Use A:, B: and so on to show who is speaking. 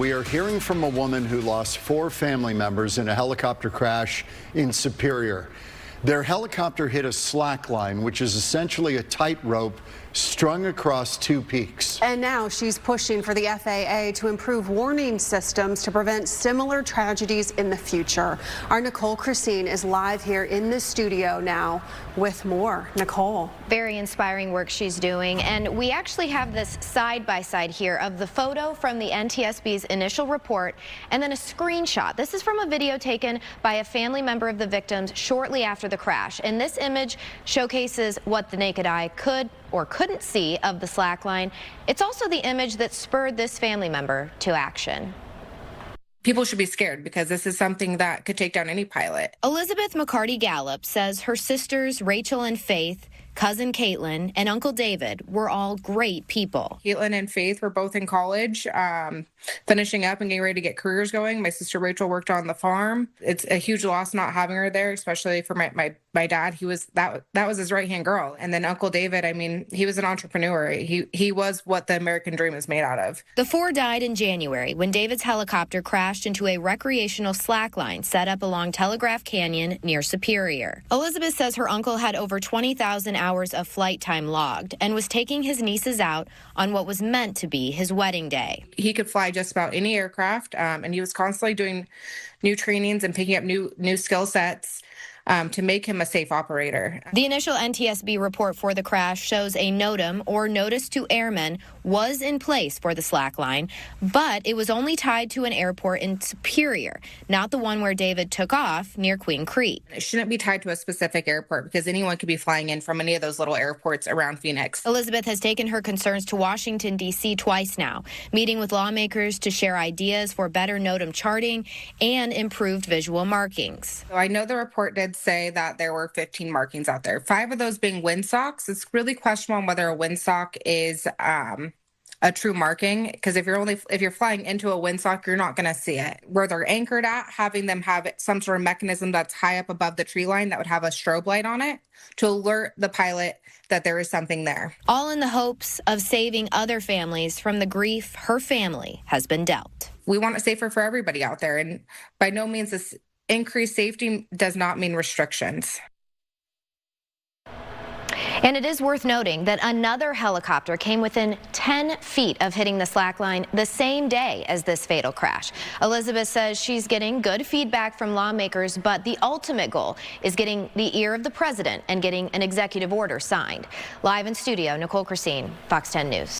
A: we are hearing from a woman who lost 4 family members in a helicopter crash in Superior. Their helicopter hit a slackline, which is essentially a tightrope strung across 2 peaks.
B: And now she's pushing for the FAA to improve warning systems to prevent similar tragedies in the future. Our Nicole Krasean is live here in the studio now with more. Nicole.
C: Very inspiring work she's doing, and we actually have this side-by-side here of the photo from the NTSB's initial report and then a screenshot. This is from a video taken by a family member of the victims shortly after the crash, and this image showcases what the naked eye could or couldn't see of the slackline. It's also the image that spurred this family member to action.
D: People should be scared because this is something that could take down any pilot.
C: Elizabeth McCarty Gallup says her sisters Rachel and Faith, cousin Caitlin, and Uncle David were all great people.
D: Caitlin and Faith were both in college, finishing up and getting ready to get careers going. My sister Rachel worked on the farm. It's a huge loss not having her there, especially for my dad. He was that was his right-hand girl. And then Uncle David, I mean, he was an entrepreneur. He was what the American dream is made out of.
C: The 4 died in January when David's helicopter crashed into a recreational slackline set up along Telegraph Canyon near Superior. Elizabeth says her uncle had over 20,000 hours of flight time logged and was taking his nieces out on what was meant to be his wedding day.
D: He could fly just about any aircraft, and he was constantly doing new trainings and picking up new skill sets to make him a safe operator.
C: The initial NTSB report for the crash shows a NOTAM, or Notice to Airmen, was in place for the slackline, but it was only tied to an airport in Superior, not the one where David took off near Queen Creek.
D: It shouldn't be tied to a specific airport because anyone could be flying in from any of those little airports around Phoenix.
C: Elizabeth has taken her concerns to Washington, D.C. twice now, meeting with lawmakers to share ideas for better NOTAM charting and improved visual markings.
D: So I know the report did say that there were 15 markings out there, 5 of those being windsocks. It's really questionable whether a windsock is a true marking, because if you're flying into a windsock, you're not going to see it. Where they're anchored at, having them have some sort of mechanism that's high up above the tree line that would have a strobe light on it to alert the pilot that there is something there.
C: All in the hopes of saving other families from the grief her family has been dealt.
D: We want it safer for everybody out there, and by no means this increased safety does not mean restrictions.
C: And it is worth noting that another helicopter came within 10 feet of hitting the slackline the same day as this fatal crash. Elizabeth says she's getting good feedback from lawmakers, but the ultimate goal is getting the ear of the president and getting an executive order signed. Live in studio, Nicole Krasean, Fox 10 News.